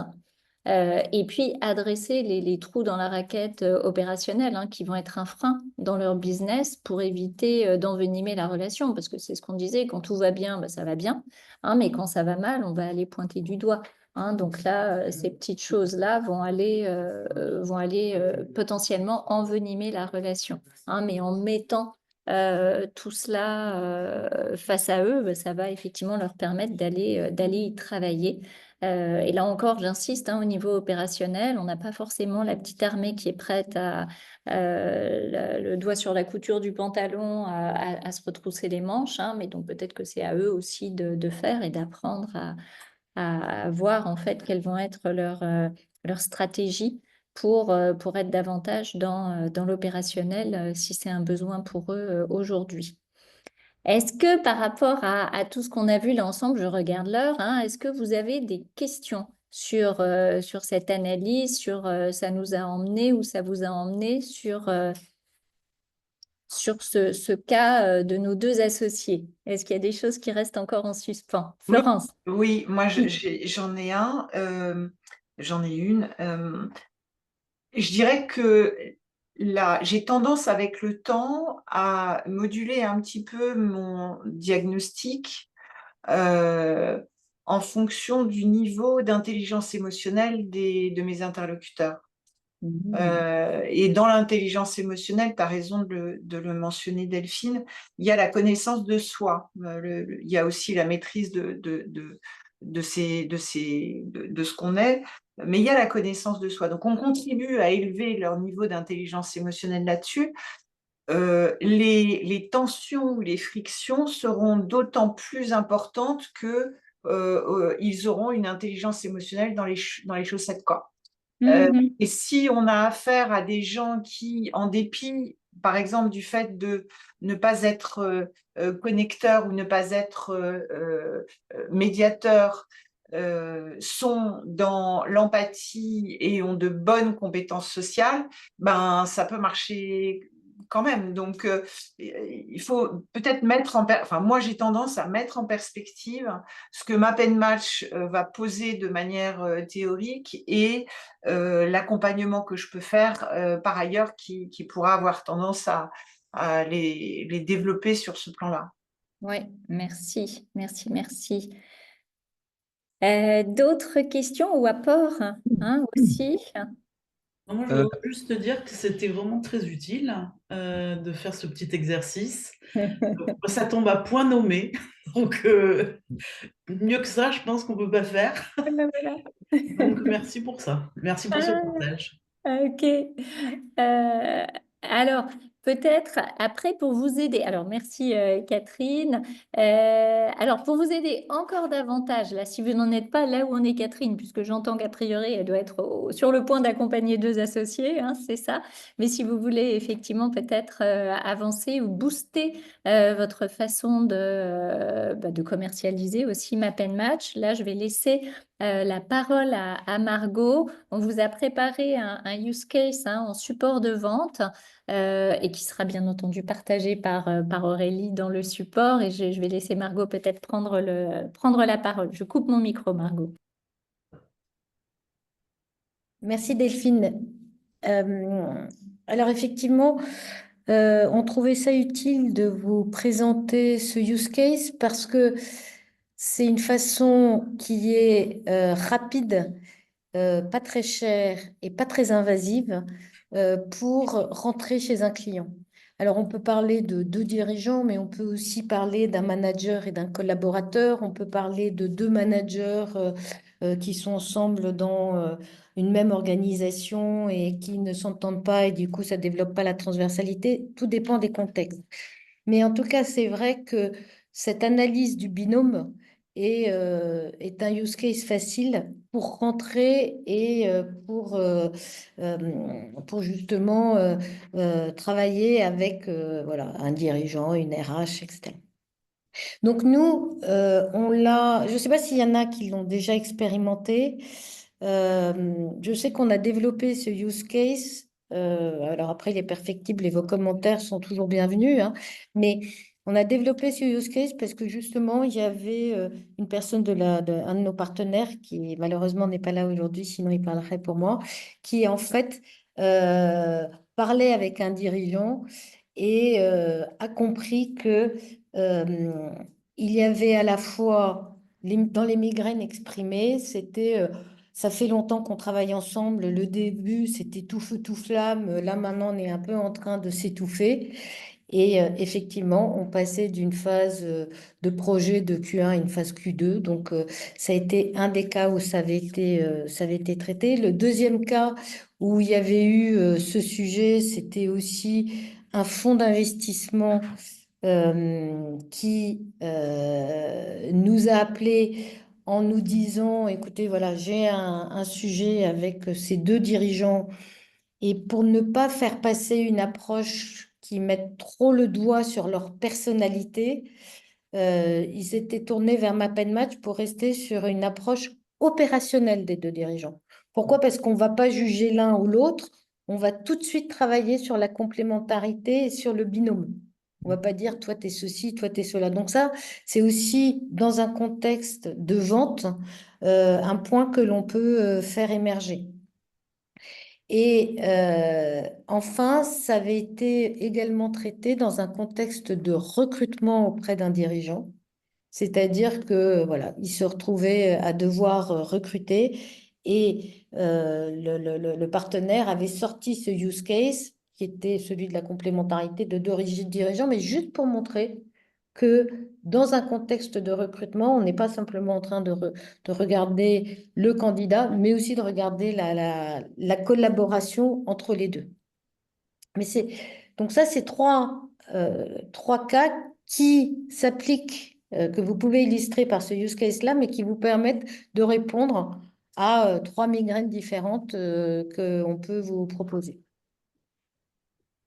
et puis adresser les trous dans la raquette opérationnelle, hein, qui vont être un frein dans leur business pour éviter d'envenimer la relation. Parce que c'est ce qu'on disait, quand tout va bien, bah, ça va bien, hein, mais quand ça va mal, on va aller pointer du doigt. Hein. Donc là, ces petites choses-là vont aller potentiellement envenimer la relation. Hein, mais en mettant tout cela face à eux, bah, ça va effectivement leur permettre d'aller y travailler Et là encore, j'insiste, hein, au niveau opérationnel, on n'a pas forcément la petite armée qui est prête le doigt sur la couture du pantalon à se retrousser les manches, hein, mais donc peut-être que c'est à eux aussi de faire et d'apprendre à voir en fait quelles vont être leurs stratégies pour être davantage dans l'opérationnel si c'est un besoin pour eux aujourd'hui. Est-ce que par rapport à tout ce qu'on a vu là ensemble, je regarde l'heure, hein, est-ce que vous avez des questions sur cette analyse, sur ça nous a emmené ou ça vous a emmené sur ce cas de nos deux associés? Est-ce qu'il y a des choses qui restent encore en suspens? Oui, Florence? oui, moi Oui. j'en ai j'en ai une. Je dirais que là, j'ai tendance avec le temps à moduler un petit peu mon diagnostic euh, en fonction du niveau d'intelligence émotionnelle de mes interlocuteurs. Et dans l'intelligence émotionnelle, tu as raison de le mentionner, Delphine, il y a la connaissance de soi. Il y a aussi la maîtrise de ce qu'on est, mais il y a la connaissance de soi. Donc, on contribue à élever leur niveau d'intelligence émotionnelle là-dessus. Les tensions ou les frictions seront d'autant plus importantes que ils auront une intelligence émotionnelle dans les chaussettes, quoi. Et si on a affaire à des gens qui, en dépit, par exemple, du fait de ne pas être connecteurs ou ne pas être médiateurs, sont dans l'empathie et ont de bonnes compétences sociales, ben ça peut marcher quand même. Donc, il faut peut-être enfin, moi j'ai tendance à mettre en perspective ce que MapNMatch va poser de manière théorique et l'accompagnement que je peux faire par ailleurs qui pourra avoir tendance à les développer sur ce plan-là. Oui, merci, merci, merci. D'autres questions ou apports, hein, aussi? Non, moi, je Euh, veux juste te dire que c'était vraiment très utile de faire ce petit exercice. Donc, ça tombe à point nommé. Donc, mieux que ça, je pense qu'on ne peut pas faire. Donc, merci pour ça. Merci pour ce partage. Ok. Alors, peut-être après pour vous aider. Alors, merci Catherine. Alors, pour vous aider encore davantage, là, si vous n'en êtes pas là où on est Catherine, puisque j'entends qu'a priori, elle doit être sur le point d'accompagner deux associés, hein, c'est ça. Mais si vous voulez effectivement peut-être avancer ou booster votre façon de commercialiser aussi MapNMatch, là, je vais laisser la parole à Margot. On vous a préparé un use case, hein, en support de vente et qui sera bien entendu partagé par Aurélie dans le support. Et je vais laisser Margot peut-être prendre la parole. Je coupe mon micro, Margot. Merci Delphine. Alors effectivement, on trouvait ça utile de vous présenter ce use case parce que c'est une façon qui est rapide, pas très chère et pas très invasive pour rentrer chez un client. Alors on peut parler de deux dirigeants, mais on peut aussi parler d'un manager et d'un collaborateur. On peut parler de deux managers qui sont ensemble dans une même organisation et qui ne s'entendent pas et du coup ça développe pas la transversalité. Tout dépend des contextes. Mais en tout cas, c'est vrai que cette analyse du binôme est un use case facile pour rentrer et pour justement travailler avec voilà, un dirigeant, une RH, etc. Donc nous, on l'a, je ne sais pas s'il y en a qui l'ont déjà expérimenté. Je sais qu'on a développé ce use case. Alors après, il est perfectible et vos commentaires sont toujours bienvenus, hein, mais on a développé ce use case parce que justement, il y avait une personne un de nos partenaires qui malheureusement n'est pas là aujourd'hui, sinon il parlerait pour moi, qui en fait parlait avec un dirigeant et a compris que il y avait à la fois dans les migraines exprimées, c'était ça fait longtemps qu'on travaille ensemble. Le début, c'était tout feu, tout flamme. Là, maintenant, on est un peu en train de s'étouffer. Et effectivement, on passait d'une phase de projet de Q1 à une phase Q2. Donc, ça a été un des cas où ça avait été traité. Le deuxième cas où il y avait eu ce sujet, c'était aussi un fonds d'investissement qui nous a appelés en nous disant, écoutez, voilà, j'ai un sujet avec ces deux dirigeants et pour ne pas faire passer une approche qui mette trop le doigt sur leur personnalité, ils s'étaient tournés vers MapNmatch pour rester sur une approche opérationnelle des deux dirigeants. Pourquoi? Parce qu'on ne va pas juger l'un ou l'autre, on va tout de suite travailler sur la complémentarité et sur le binôme. On ne va pas dire toi, tu es ceci, toi, tu es cela. Donc ça, c'est aussi dans un contexte de vente, un point que l'on peut faire émerger. Et enfin, ça avait été également traité dans un contexte de recrutement auprès d'un dirigeant. C'est-à-dire que voilà, il se retrouvait à devoir recruter et le partenaire avait sorti ce use case qui était celui de la complémentarité de deux dirigeants, mais juste pour montrer que dans un contexte de recrutement, on n'est pas simplement en train de regarder le candidat, mais aussi de regarder la collaboration entre les deux. Mais donc ça, c'est trois cas qui s'appliquent, que vous pouvez illustrer par ce use case-là, mais qui vous permettent de répondre à trois migraines différentes qu'on peut vous proposer.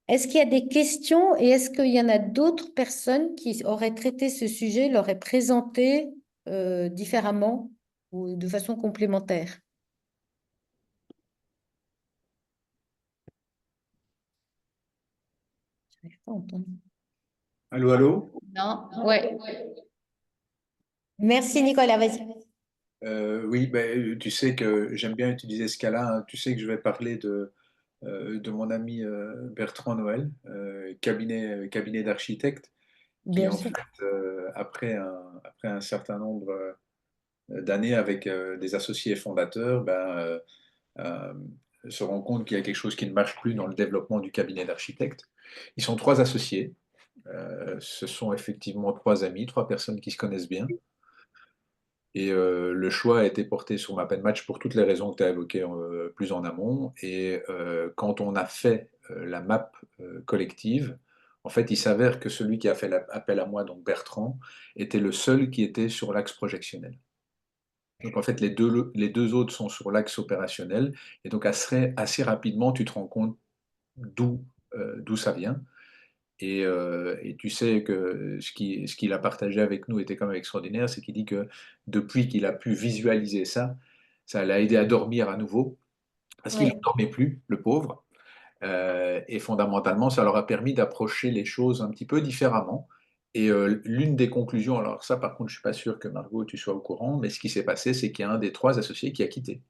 Est-ce qu'il y a des questions et est-ce qu'il y en a d'autres personnes qui auraient traité ce sujet, l'auraient présenté différemment ou de façon complémentaire? Je n'arrive pas à entendre. Allô, allô? Non, ouais. Merci Nicolas, vas-y. Oui, ben, tu sais que j'aime bien utiliser ce cas-là, hein. Tu sais que je vais parler de mon ami Bertrand Noël, cabinet d'architecte, qui Bien en sûr. fait, après un certain nombre d'années avec des associés fondateurs, euh, se rend compte qu'il y a quelque chose qui ne marche plus dans le développement du cabinet d'architecte. Ils sont trois associés. Ce sont effectivement trois amis, trois personnes qui se connaissent bien. Et le choix a été porté sur MapNmatch pour toutes les raisons que tu as évoquées plus en amont. Et quand on a fait la map collective, en fait, il s'avère que celui qui a fait appel à moi, donc Bertrand, était le seul qui était sur l'axe projectionnel. Donc en fait, les deux autres sont sur l'axe opérationnel. Et donc assez rapidement, tu te rends compte d'où ça vient. Et tu sais que ce qu'il a partagé avec nous était quand même extraordinaire, c'est qu'il dit que depuis qu'il a pu visualiser ça, ça l'a aidé à dormir à nouveau, parce qu'il Ouais. ne dormait plus, le pauvre. Et fondamentalement, ça leur a permis d'approcher les choses un petit peu différemment. Et l'une des conclusions, alors ça par contre, je ne suis pas sûr que Margot, tu sois au courant, mais ce qui s'est passé, c'est qu'il y a un des trois associés qui a quitté.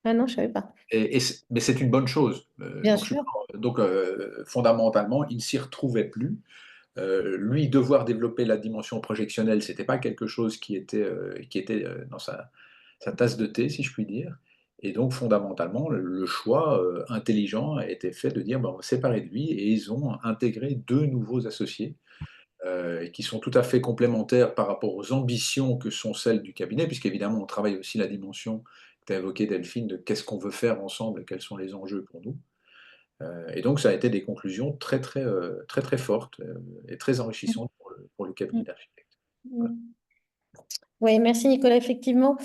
Ah non, je ne savais pas. Mais c'est une bonne chose. Bien sûr. Fondamentalement, il ne s'y retrouvait plus. Lui, devoir développer la dimension projectionnelle, c'était pas quelque chose qui était dans sa tasse de thé, si je puis dire. Et donc, fondamentalement, le choix intelligent a été fait de dire, bon, on va séparer de lui, et ils ont intégré deux nouveaux associés qui sont tout à fait complémentaires par rapport aux ambitions que sont celles du cabinet, puisqu'évidemment, on travaille aussi la dimension que tu as évoquée, Delphine, de qu'est-ce qu'on veut faire ensemble et quels sont les enjeux pour nous. Et donc, ça a été des conclusions très fortes et très enrichissantes pour le cabinet d'architectes. Voilà. Oui, merci Nicolas. Effectivement,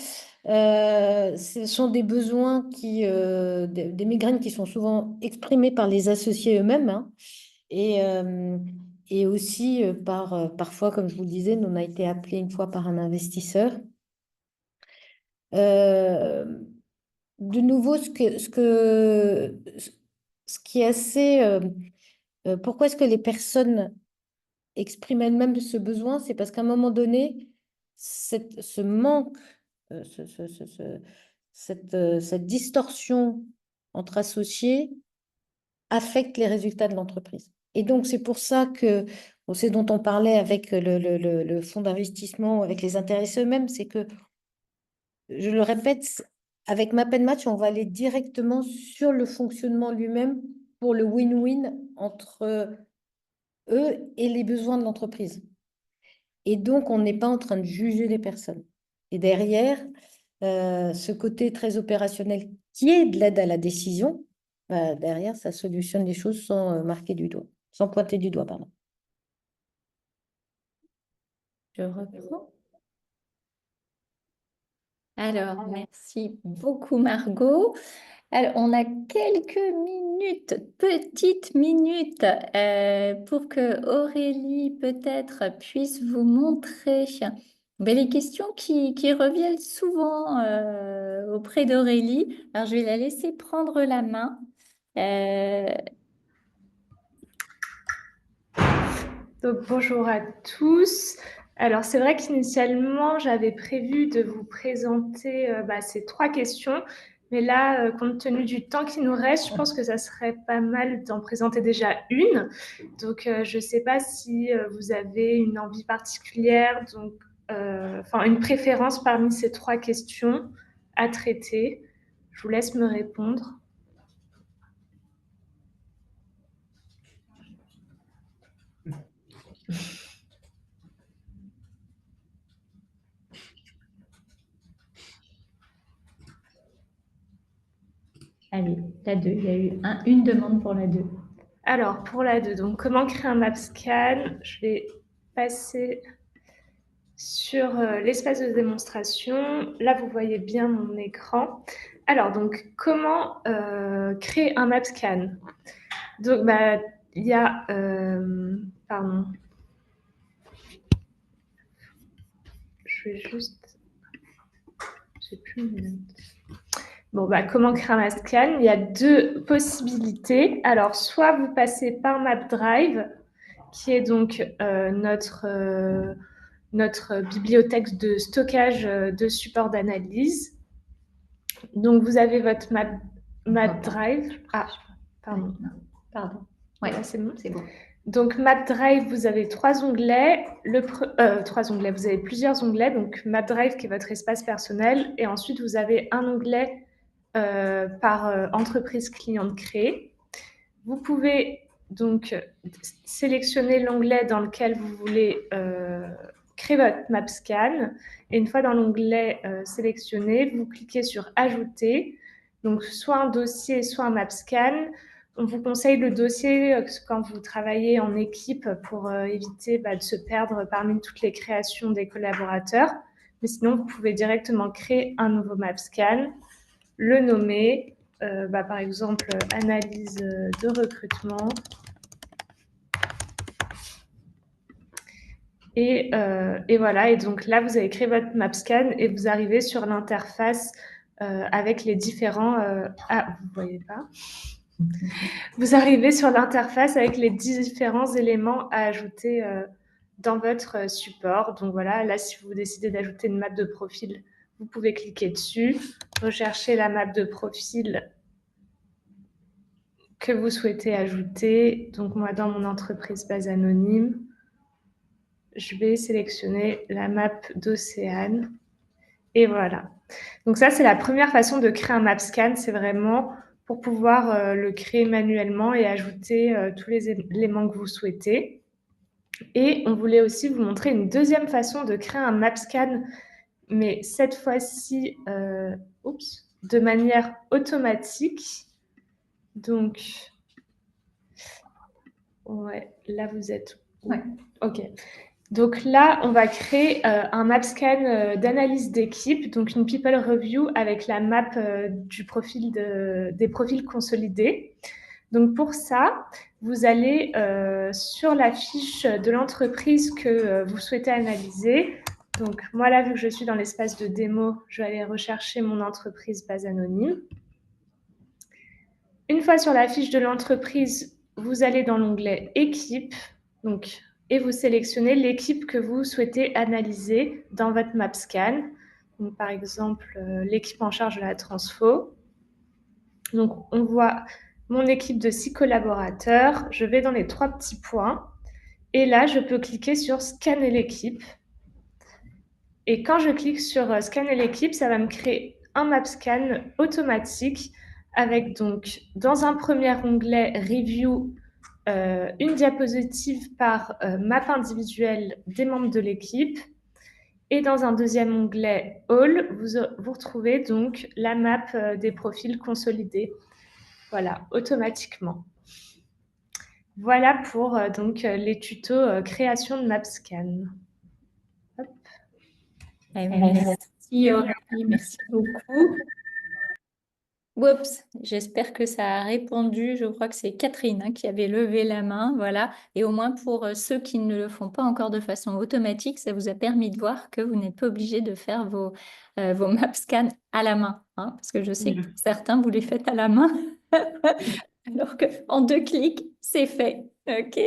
ce sont des besoins des migraines qui sont souvent exprimés par les associés eux-mêmes, hein, et aussi parfois, comme je vous le disais, nous on a été appelés une fois par un investisseur. Euh, de nouveau, ce qui est assez... pourquoi est-ce que les personnes expriment elles-mêmes ce besoin? C'est parce qu'à un moment donné, ce manque, cette distorsion entre associés affecte les résultats de l'entreprise. Et donc, c'est pour ça que, c'est dont on parlait avec le fonds d'investissement, avec les intéressés eux-mêmes, c'est que, je le répète, avec MapNmatch, on va aller directement sur le fonctionnement lui-même pour le win-win entre eux et les besoins de l'entreprise. Et donc, on n'est pas en train de juger les personnes. Et derrière, ce côté très opérationnel qui est de l'aide à la décision, bah, derrière, ça solutionne les choses sans marquer du doigt, sans pointer du doigt, pardon. Je reprends. Alors, merci beaucoup, Margot. Alors, on a quelques minutes, petites minutes, pour que Aurélie peut-être puisse vous montrer les questions qui reviennent souvent auprès d'Aurélie. Alors, je vais la laisser prendre la main. Donc, bonjour à tous. Alors, c'est vrai qu'initialement, j'avais prévu de vous présenter ces 3 questions. Mais là, compte tenu du temps qui nous reste, je pense que ça serait pas mal d'en présenter déjà une. Donc, je ne sais pas si vous avez une envie particulière, donc, une préférence parmi ces 3 questions à traiter. Je vous laisse me répondre. Allez, la 2, il y a eu une demande pour la 2. Alors, pour la 2, donc comment créer un MapScan? Je vais passer sur l'espace de démonstration. Là, vous voyez bien mon écran. Alors, donc, comment créer un MapScan? Donc, il y a... pardon. Je vais juste... J'ai plus mes notes. Bon, comment créer un MapScan? Il y a 2 possibilités. Alors, soit vous passez par MapDrive, qui est donc notre bibliothèque de stockage de support d'analyse. Donc, vous avez votre MapDrive. Ah, pardon. Pardon. Ouais, c'est bon. C'est bon. Donc, MapDrive, vous avez 3 onglets. 3 onglets, vous avez plusieurs onglets. Donc, MapDrive qui est votre espace personnel. Et ensuite, vous avez un onglet par entreprise cliente créée. Vous pouvez donc sélectionner l'onglet dans lequel vous voulez créer votre MapScan. Et une fois dans l'onglet sélectionné, vous cliquez sur Ajouter. Donc, soit un dossier, soit un MapScan. On vous conseille le dossier quand vous travaillez en équipe pour éviter de se perdre parmi toutes les créations des collaborateurs. Mais sinon, vous pouvez directement créer un nouveau MapScan, le nommer, par exemple, analyse de recrutement. Et voilà, et donc là, vous avez créé votre MapScan et vous arrivez sur l'interface avec les différents... Ah, vous ne voyez pas. Vous arrivez sur l'interface avec les différents éléments à ajouter dans votre support. Donc voilà, là, si vous décidez d'ajouter une map de profil, vous pouvez cliquer dessus, rechercher la map de profil que vous souhaitez ajouter. Donc moi, dans mon entreprise base anonyme, je vais sélectionner la map d'Océane. Et voilà. Donc ça, c'est la première façon de créer un MapScan. C'est vraiment pour pouvoir le créer manuellement et ajouter tous les éléments que vous souhaitez. Et on voulait aussi vous montrer une deuxième façon de créer un MapScan, mais cette fois-ci, de manière automatique. Donc, ouais, là, vous êtes où? Ouais. OK. Donc là, on va créer un MapScan d'analyse d'équipe, donc une People Review avec la map des profils consolidés. Donc pour ça, vous allez sur la fiche de l'entreprise que vous souhaitez analyser. Donc moi là, vu que je suis dans l'espace de démo, je vais aller rechercher mon entreprise base anonyme. Une fois sur la fiche de l'entreprise, vous allez dans l'onglet Équipe, et vous sélectionnez l'équipe que vous souhaitez analyser dans votre MapScan. Donc, par exemple, l'équipe en charge de la transfo. Donc, on voit mon équipe de 6 collaborateurs. Je vais dans les 3 petits points. Et là, je peux cliquer sur Scanner l'équipe. Et quand je clique sur Scanner l'équipe, ça va me créer un MapScan automatique avec donc, dans un premier onglet Review, une diapositive par map individuelle des membres de l'équipe. Et dans un deuxième onglet All, vous retrouvez donc la map des profils consolidés. Voilà, automatiquement. Voilà pour donc les tutos création de MapScan. Hop. Merci Aurélie, merci beaucoup. Oups, j'espère que ça a répondu. Je crois que c'est Catherine qui avait levé la main, voilà. Et au moins pour ceux qui ne le font pas encore de façon automatique, ça vous a permis de voir que vous n'êtes pas obligé de faire vos MapScan à la main, hein, parce que je sais que pour certains, vous les faites à la main, alors qu'en 2 clics, c'est fait. OK.